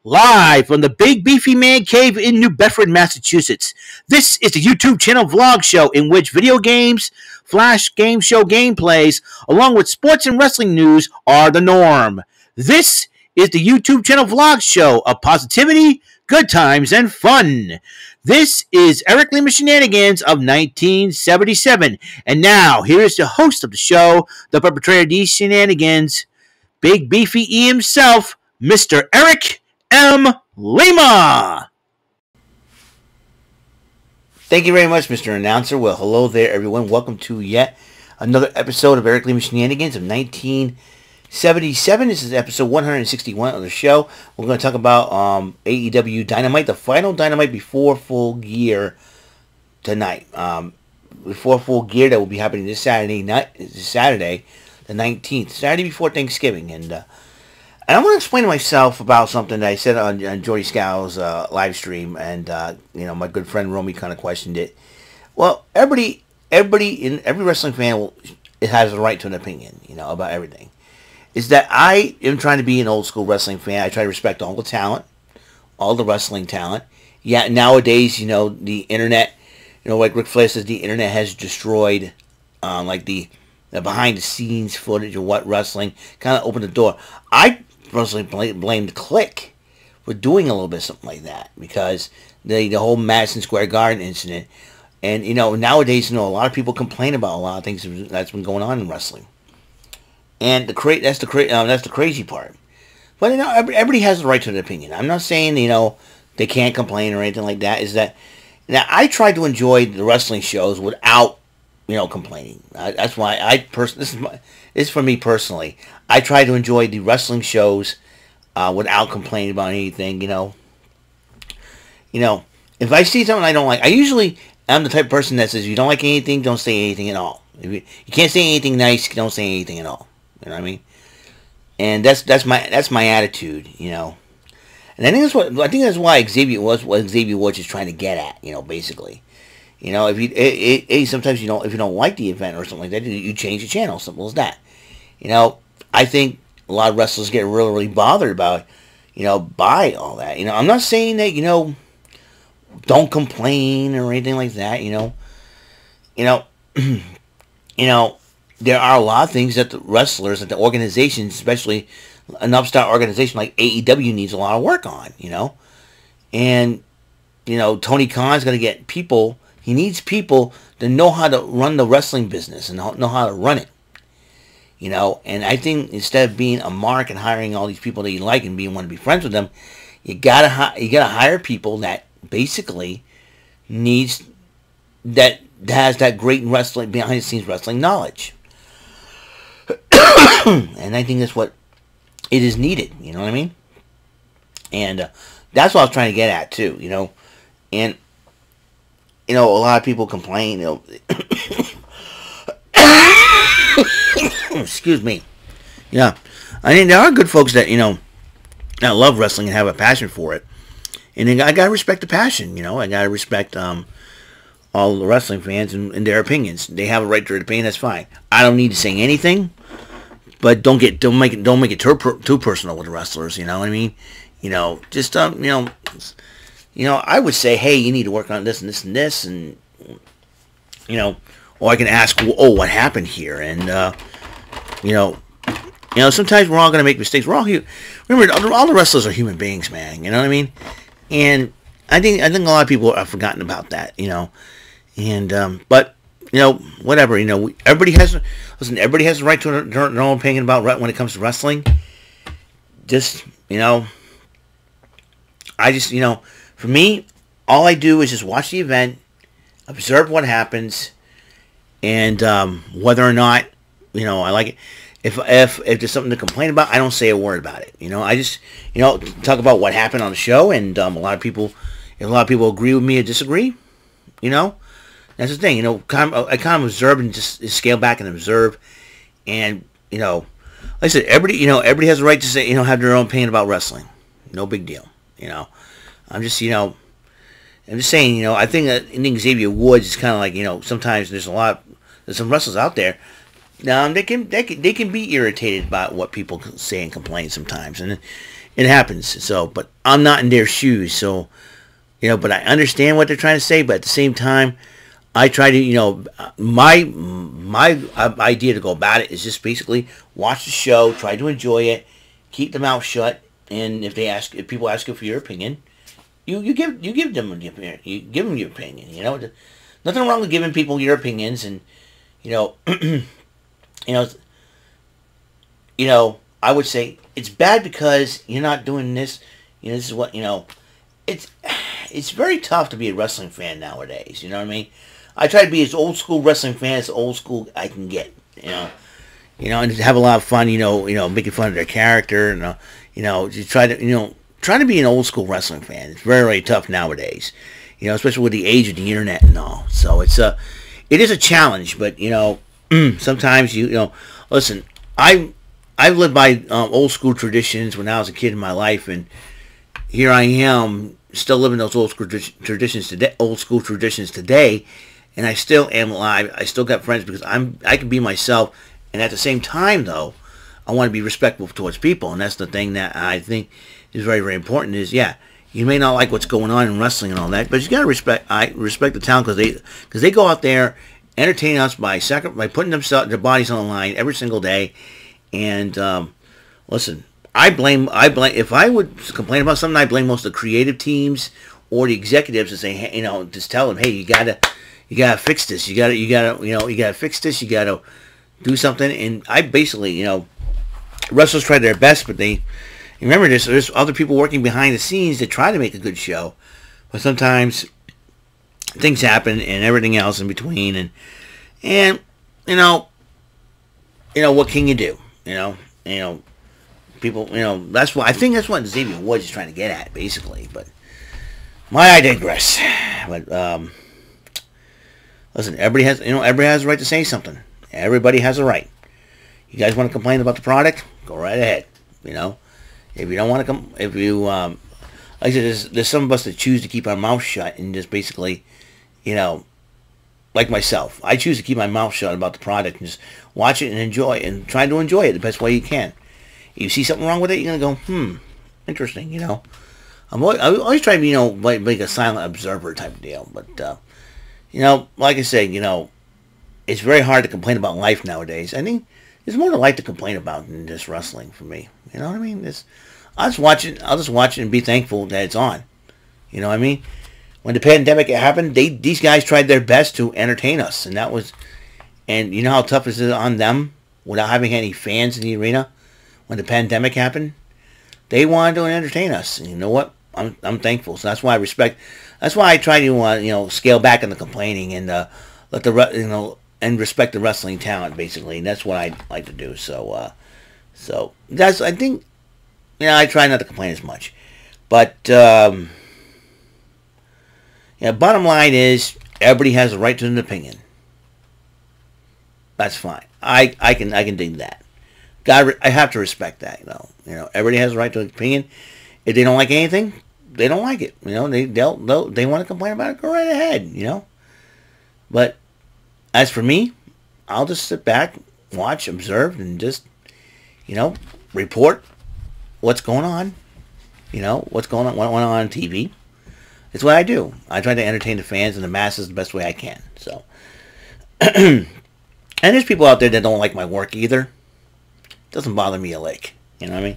Live from the Big Beefy Man Cave in New Bedford, Massachusetts. This is the YouTube channel vlog show in which video games, flash game show gameplays, along with sports and wrestling news are the norm. This is the YouTube channel vlog show of positivity, good times, and fun. This is Eric Lima Shenanigans of 1977. And now, here is the host of the show, the perpetrator of these shenanigans, Big Beefy E himself, Mr. Eric M. Lima. Thank you very much, Mr. Announcer. Well, hello there, everyone. Welcome to yet another episode of Eric Lima Shenanigans of 1977. This is episode 161 of the show. We're going to talk about AEW Dynamite, the final Dynamite before Full Gear tonight. Before Full Gear, that will be happening this Saturday night, the 19th, Saturday before Thanksgiving, and I want to explain to myself about something that I said on Jordy Scow's live stream, and my good friend Romy kind of questioned it. Well, everybody in every wrestling fan has a right to an opinion, about everything. Is that I am trying to be an old school wrestling fan. I try to respect all the talent, all the wrestling talent. Yeah, nowadays, the internet, like Ric Flair says, the internet has destroyed, like the behind the scenes footage of what wrestling kind of opened the door. I personally blamed Click for doing a little bit of something like that, because the whole Madison Square Garden incident, and nowadays a lot of people complain about a lot of things that's been going on in wrestling, and that's the crazy part. But everybody has the right to an opinion. I'm not saying they can't complain or anything like that. Is that now I try to enjoy the wrestling shows without complaining. That's why this is for me personally. I try to enjoy the wrestling shows without complaining about anything. If I see something I don't like, I'm the type of person that says, if you don't like anything, don't say anything at all. If you can't say anything nice, don't say anything at all. You know what I mean? And that's my attitude. And I think that's why Xavier was what Xavier was just trying to get at. Basically. If sometimes if you don't like the event or something like that, you change the channel. Simple as that. I think a lot of wrestlers get really, really bothered about, by all that. I'm not saying that, don't complain or anything like that. There are a lot of things that the wrestlers, that the organizations, especially an upstart organization like AEW, needs a lot of work on. And Tony Khan's going to get people. He needs people to know how to run the wrestling business and know how to run it. And I think instead of being a mark and hiring all these people that you like and want to be friends with them, you gotta hire people that basically has that great wrestling, behind the scenes wrestling knowledge. And I think that's what it is needed. You know what I mean? And that's what I was trying to get at too. And a lot of people complain. Excuse me. Yeah, I mean, there are good folks that that love wrestling and have a passion for it, and I gotta respect the passion. I gotta respect all the wrestling fans and their opinions. They have a right to their opinion. That's fine. I don't need to say anything, but don't make it too personal with the wrestlers. You know what I mean? Just I would say, hey, you need to work on this and this and this, and or I can ask, oh, what happened here? And sometimes we're all going to make mistakes. We're all here. Remember, all the wrestlers are human beings, man. You know what I mean? And I think a lot of people have forgotten about that. And but whatever. Everybody has the right to their own opinion about when it comes to wrestling. Just for me, all I do is just watch the event, observe what happens, and whether or not I like it. If there's something to complain about, I don't say a word about it. I just talk about what happened on the show, and if a lot of people agree with me or disagree, that's the thing. I kind of observe and just scale back and observe, and like I said, everybody has a right to say have their own opinion about wrestling. No big deal. I'm just saying, I think Xavier Woods is kind of like, sometimes there's some wrestlers out there They can be irritated by what people say and complain sometimes, and It happens. So, but I'm not in their shoes. So, but I understand what they're trying to say. But at the same time, I try to, my idea to go about it is just basically watch the show, try to enjoy it, keep the mouth shut, and if people ask you for your opinion, you give them your opinion. You give them your opinion. Nothing wrong with giving people your opinions, and I would say it's bad because you're not doing this. This is what It's very tough to be a wrestling fan nowadays. You know what I mean? I try to be as old school wrestling fan as old school I can get. And have a lot of fun. Making fun of their character, and just try to be an old school wrestling fan. It's very, very tough nowadays. Especially with the age of the internet and all. So it is a challenge. But sometimes listen. I've lived by old school traditions when I was a kid in my life, and here I am still living those old school traditions today, and I still am alive. I still got friends because I can be myself, and at the same time, though, I want to be respectful towards people, and that's the thing that I think is very, very important. Is you may not like what's going on in wrestling and all that, but you got to respect. I respect the talent because they go out there, entertain us by putting their bodies on the line every single day, and listen. I blame. If I would complain about something, I blame most of the creative teams or the executives and say, just tell them, hey, you gotta fix this. You gotta fix this. You gotta do something. And I basically, wrestlers try their best, but remember this. There's other people working behind the scenes that try to make a good show, but sometimes things happen and everything else in between. And what can you do? People, that's what Xavier Woods is trying to get at, basically. But I digress. But listen, everybody has a right to say something. Everybody has a right. You guys want to complain about the product? Go right ahead. If you don't want to like I said, there's some of us that choose to keep our mouth shut and just basically, like myself, I choose to keep my mouth shut about the product and just watch it and enjoy it and try to enjoy it the best way you can. You see something wrong with it, you're going to go, interesting, I always try to be, like a silent observer type of deal. But, like I say, it's very hard to complain about life nowadays. I think there's more to life to complain about than just wrestling for me. You know what I mean? I'll just watch it and be thankful that it's on. You know what I mean? When the pandemic happened, these guys tried their best to entertain us. And you know how tough it is on them without having any fans in the arena? When the pandemic happened, they wanted to entertain us. And you know what? I'm thankful. So that's why I respect. That's why I try to scale back on the complaining and let and respect the wrestling talent, basically. And that's what I like to do. So that's, I think, I try not to complain as much. But bottom line is everybody has a right to an opinion. That's fine. I can dig that. I have to respect that, everybody has a right to an opinion. If they don't like anything, they don't like it. They want to complain about it, go right ahead, But as for me, I'll just sit back, watch, observe, and just, report what's going on. What's going on TV. It's what I do. I try to entertain the fans and the masses the best way I can. So, and there's people out there that don't like my work either. Doesn't bother me a lick. You know what I mean?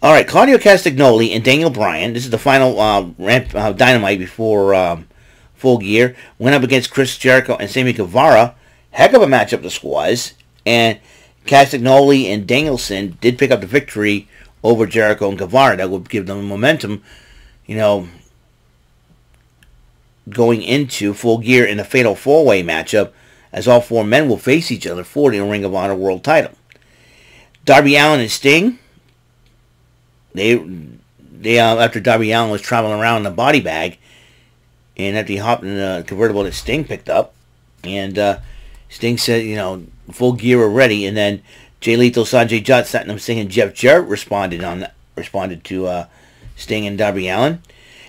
All right, Claudio Castagnoli and Daniel Bryan. This is the final Dynamite before Full Gear. Went up against Chris Jericho and Sammy Guevara. Heck of a matchup this was. And Castagnoli and Danielson did pick up the victory over Jericho and Guevara. That would give them momentum, going into Full Gear in a fatal four-way matchup, as all four men will face each other for the Ring of Honor World title. Darby Allin and Sting, they after Darby Allin was traveling around in a body bag, and after he hopped in a convertible that Sting picked up, and Sting said, Full Gear are ready, and then Jay Lethal, Sanjay Dutt, Satnam Singh, and Jeff Jarrett responded to Sting and Darby Allin.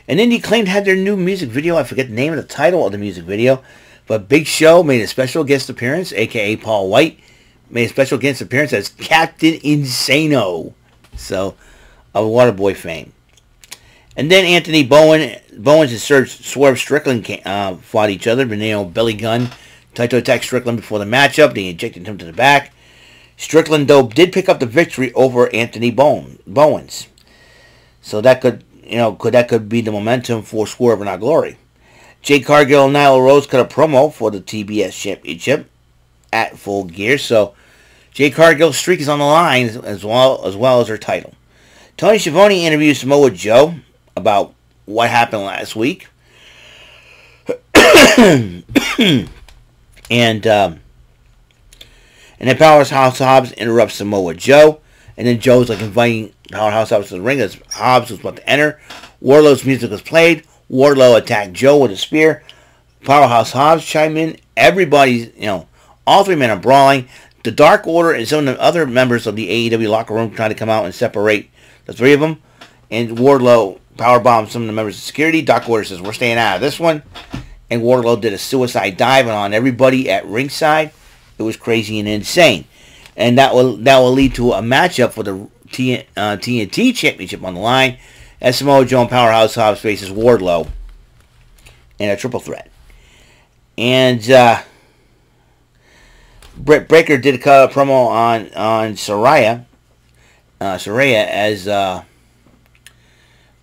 And then he claimed had their new music video. I forget the name of the title of the music video, but Big Show made a special guest appearance, a.k.a. Paul White, made a special guest appearance as Captain Insano. So, of Waterboy fame. And then Anthony Bowens and Swerve Strickland fought each other. Benio belly gun tried to attack Strickland before the matchup. They injected him to the back. Strickland, though, did pick up the victory over Anthony Bowens. So that could be the momentum for Swerve and Our Glory. Jade Cargill and Nyla Rose cut a promo for the TBS Championship at Full Gear. So Jade Cargill's streak is on the line as well as her title. Tony Schiavone interviewed Samoa Joe about what happened last week. And then Powerhouse Hobbs interrupts Samoa Joe. And then Joe's like inviting Powerhouse Hobbs to the ring as Hobbs was about to enter. Wardlow's music was played. Wardlow attacked Joe with a spear. Powerhouse Hobbs chimed in. Everybody's, all three men are brawling. The Dark Order and some of the other members of the AEW locker room trying to come out and separate the three of them. And Wardlow powerbombed some of the members of security. Dark Order says, we're staying out of this one. And Wardlow did a suicide dive on everybody at ringside. It was crazy and insane. And that will lead to a matchup for the TNT Championship on the line as Samoa Joe and Powerhouse Hobbs faces Wardlow in a triple threat. And Britt Baker did a promo on Saraya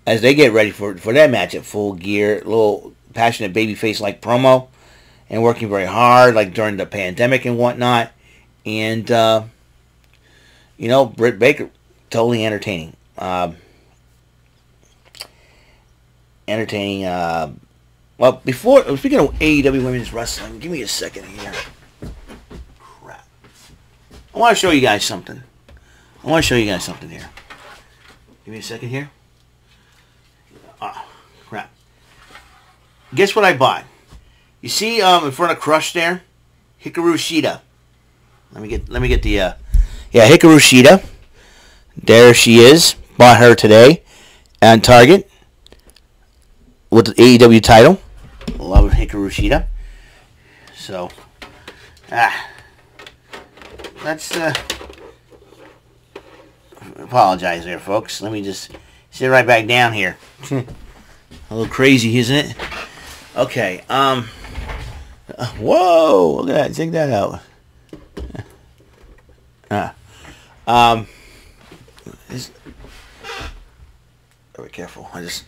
as they get ready for that match at Full Gear. A little passionate babyface-like promo and working very hard like during the pandemic and whatnot. And, Britt Baker, totally entertaining. Well, speaking of AEW Women's Wrestling, give me a second here. Crap. I want to show you guys something. Here. Give me a second here. Oh, crap. Guess what I bought? You see in front of Crush there? Hikaru Shida. Let me get the Hikaru Shida. There she is. Bought her today on Target with the AEW title. Love Hikaru Shida. So let's apologize there, folks. Let me just sit right back down here. A little crazy, isn't it? Okay. Whoa! Look at that. Check that out. Very careful. I just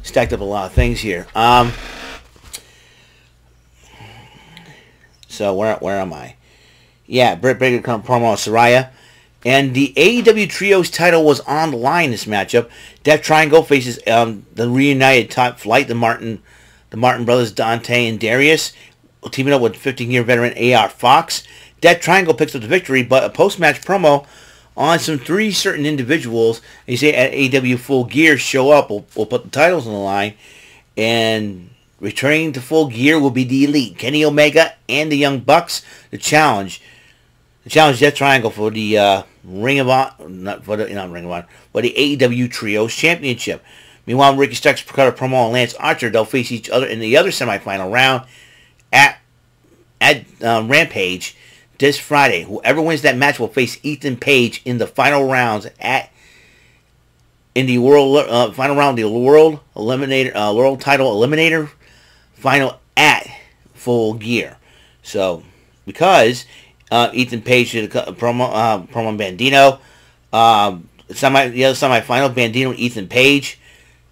stacked up a lot of things here. So where am I? Yeah, Britt Baker come promo on Saraya. And the AEW Trios title was on the line in this matchup. Death Triangle faces the reunited Top Flight, the Martin brothers Dante and Darius, teaming up with 15-year veteran AR Fox. Death Triangle picks up the victory, but a post-match promo on some three certain individuals. They say at AEW Full Gear, show up, we'll put the titles on the line. And returning to Full Gear will be the Elite, Kenny Omega and the Young Bucks. The challenge Death Triangle for the Ring of Honor, for the AEW Trios Championship. Meanwhile, Ricky Starks cut a promo on Lance Archer. They'll face each other in the other semifinal round at Rampage this Friday. Whoever wins that match will face Ethan Page in the final rounds final round of the World Title Eliminator final at Full Gear. So because Ethan Page did a promo on Bandito, the other semifinal, Bandito and Ethan Page.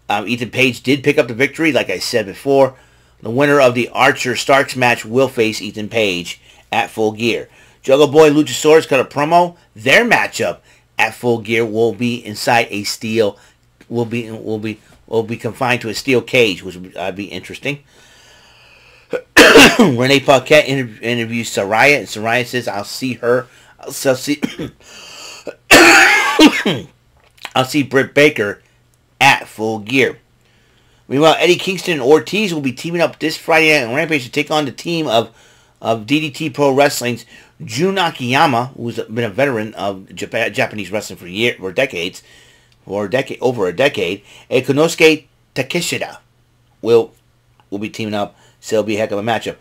Ethan Page did pick up the victory, like I said before. The winner of the Archer-Starks match will face Ethan Page at Full Gear. Jungle Boy Luchasaurus cut a promo. Their matchup at Full Gear will be inside a steel. Will be confined to a steel cage, which would be interesting. Renee Paquette interviews Saraya, and Saraya says, "I'll see Britt Baker at Full Gear." Meanwhile, Eddie Kingston and Ortiz will be teaming up this Friday night on Rampage to take on the team of DDT Pro Wrestling's Jun Akiyama, who's been a veteran of Japanese wrestling for decades, over a decade. And Konosuke Takeshita will be teaming up, so it'll be a heck of a matchup.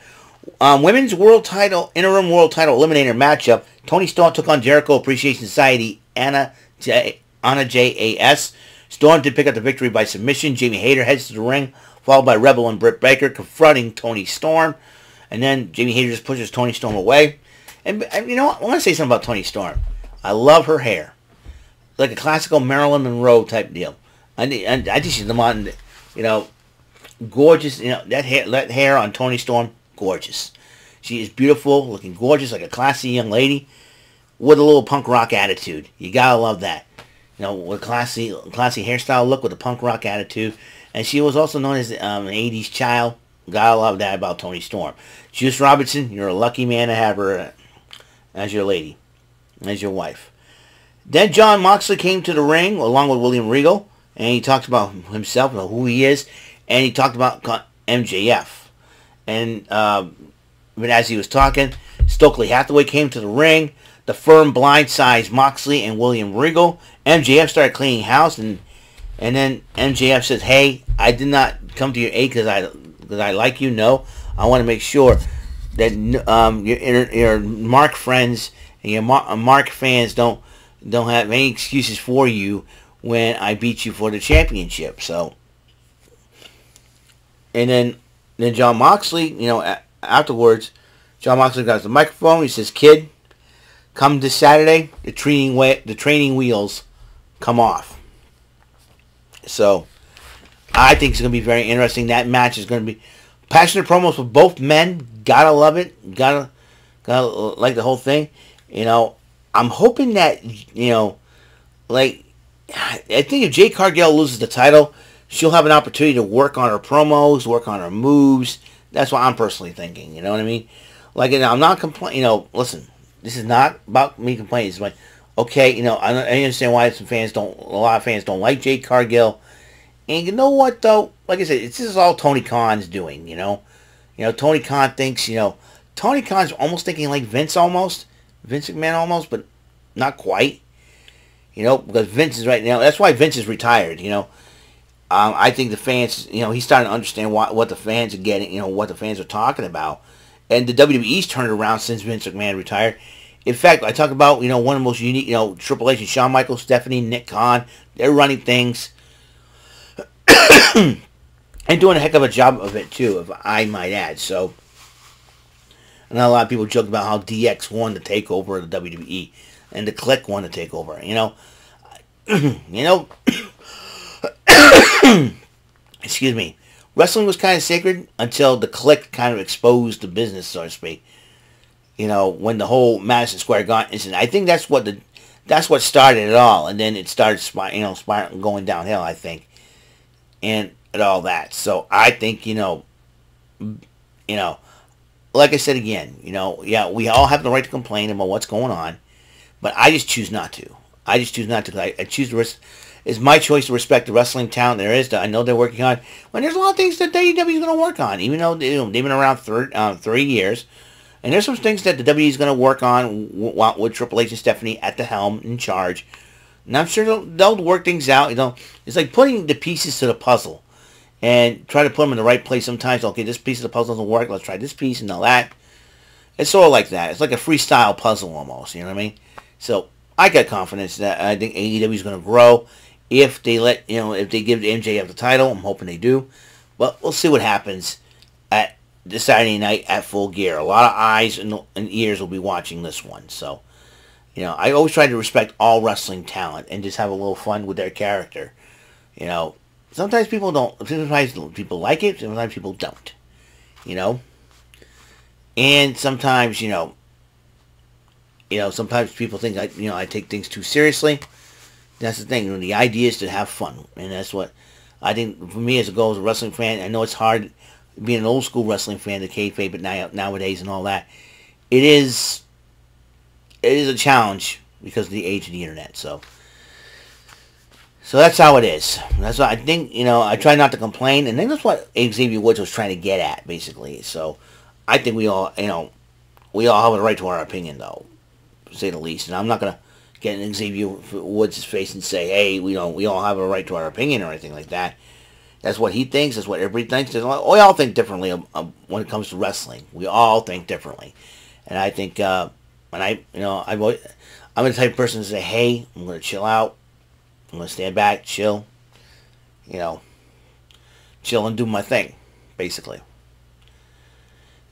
Women's interim world title eliminator matchup. Tony Storm took on Jericho Appreciation Society Anna J.A.S. Storm did pick up the victory by submission. Jamie Hayter heads to the ring, followed by Rebel and Britt Baker confronting Toni Storm. And then Jamie Hayter just pushes Toni Storm away. And you know what? I want to say something about Toni Storm. I love her hair. Like a classical Marilyn Monroe type deal. I think she's the modern, gorgeous. That hair on Toni Storm, gorgeous. She is beautiful, looking gorgeous, like a classy young lady with a little punk rock attitude. You gotta love that. With a classy hairstyle look with a punk rock attitude. And she was also known as an 80s child. Gotta love that about Toni Storm. Juice Robinson, you're a lucky man to have her as your lady, as your wife. Then Jon Moxley came to the ring along with William Regal, and he talked about himself and who he is, and he talked about MJF. And but as he was talking, Stokely Hathaway came to the ring. The firm blindsides Moxley and William Regal. MJF started cleaning house, and then MJF says, "Hey, I did not come to your aid because I like you. No, I want to make sure that your Mark friends and your Mark fans don't have any excuses for you when I beat you for the championship." So, and then Jon Moxley, afterwards, Jon Moxley got the microphone. He says, "Kid, come this Saturday, the training wheels come off." So, I think it's going to be very interesting. That match is going to be passionate promos for both men. Gotta love it. Gotta like the whole thing. I'm hoping that, I think if Jade Cargill loses the title, she'll have an opportunity to work on her promos, work on her moves. That's what I'm personally thinking. You know what I mean? I'm not complaining. Listen, this is not about me complaining. It's like, okay, I understand why a lot of fans don't like Jade Cargill. And you know what, though? Like I said, this is all Tony Khan's doing, Tony Khan thinks, Tony Khan's almost thinking like Vince McMahon almost, but not quite. Because Vince is right now. That's why Vince is retired, I think the fans, he's starting to understand what the fans are getting, what the fans are talking about. And the WWE's turned around since Vince McMahon retired. In fact, I talk about, one of the most unique, Triple H and Shawn Michaels, Stephanie, Nick Khan. They're running things. And doing a heck of a job of it, too, if I might add. So, and a lot of people joke about how DX won the takeover of the WWE. And the Click won the takeover, excuse me. Wrestling was kind of sacred until the Click kind of exposed the business, so to speak. When the whole Madison Square Garden incident. I think that's what started it all, and then it started spiraling, going downhill, I think, and all that. So I think like I said again, yeah, we all have the right to complain about what's going on, but I just choose not to. I choose to it's my choice to respect the wrestling talent there is. I know they're working on. When there's a lot of things that AEW is going to work on, even though they've been around 3 years. And there's some things that the WWE is going to work on with Triple H and Stephanie at the helm in charge. And I'm sure they'll work things out. It's like putting the pieces to the puzzle and try to put them in the right place sometimes. Okay, this piece of the puzzle doesn't work. Let's try this piece and all that. It's sort of like that. It's like a freestyle puzzle almost. You know what I mean? So I got confidence that I think AEW is going to grow if they if they give MJF the title. I'm hoping they do. But we'll see what happens at this Saturday night at Full Gear. A lot of eyes and ears will be watching this one. So, I always try to respect all wrestling talent and just have a little fun with their character. Sometimes people don't. Sometimes people like it. Sometimes people don't. And sometimes, sometimes people think I take things too seriously. That's the thing. The idea is to have fun, and that's what I think. For me, as a wrestling fan, I know it's hard being an old school wrestling fan, the kayfabe, but nowadays and all that, it is a challenge because of the age of the internet. So that's how it is. That's what I think. I try not to complain, and I think that's what Xavier Woods was trying to get at, basically. So I think we all have a right to our opinion, though, to say the least. And I'm not gonna get in Xavier Woods' face and say, hey, we all have a right to our opinion or anything like that. That's what he thinks. That's what everybody thinks. We all think differently when it comes to wrestling. We all think differently. And I think, I'm the type of person to say, hey, I'm going to chill out. I'm going to stand back, chill, you know, chill and do my thing, basically.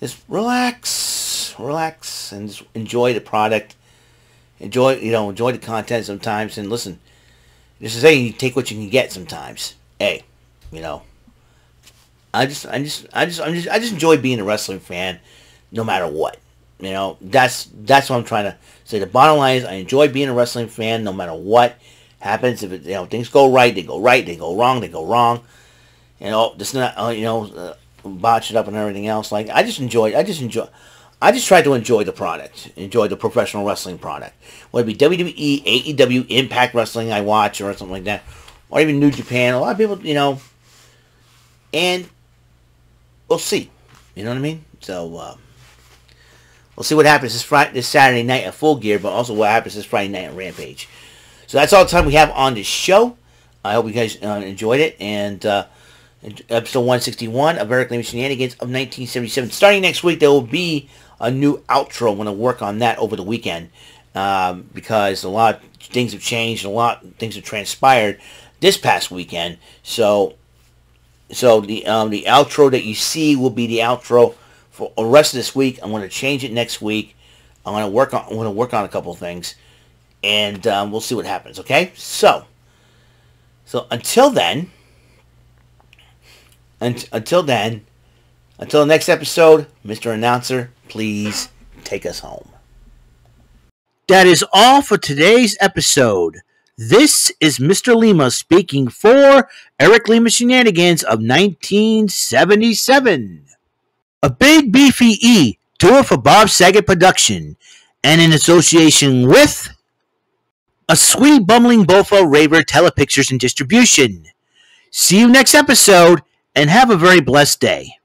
Just relax, and just enjoy the product. Enjoy the content sometimes, and listen. Just to say, you take what you can get sometimes. Hey, I just enjoy being a wrestling fan, no matter what. That's what I'm trying to say. The bottom line is, I enjoy being a wrestling fan, no matter what happens. If things go right, they go right. They go wrong, they go wrong. Just not botch it up and everything else. Like I just try to enjoy the product, enjoy the professional wrestling product. Whether it be WWE, AEW, Impact Wrestling I watch or something like that, or even New Japan. A lot of people, and we'll see. You know what I mean? So we'll see what happens this Saturday night at Full Gear, but also what happens this Friday night at Rampage. So that's all the time we have on this show. I hope you guys enjoyed it, and episode 161 of Eric Lima Shenanigans of 1977. Starting next week, there will be a new outro. I'm going to work on that over the weekend because a lot of things have changed, a lot of things have transpired this past weekend. So the outro that you see will be the outro for the rest of this week. I'm going to change it next week. I'm going to work on a couple of things, and we'll see what happens. Okay, so until then. Until the next episode, Mr. Announcer, please take us home. That is all for today's episode. This is Mr. Lima speaking for Eric Lima Shenanigans of 1977. A Big Beefy E, tour for Bob Saget production, and in association with a Sweet Bumbling Bofa Raver Telepictures and Distribution. See you next episode, and have a very blessed day.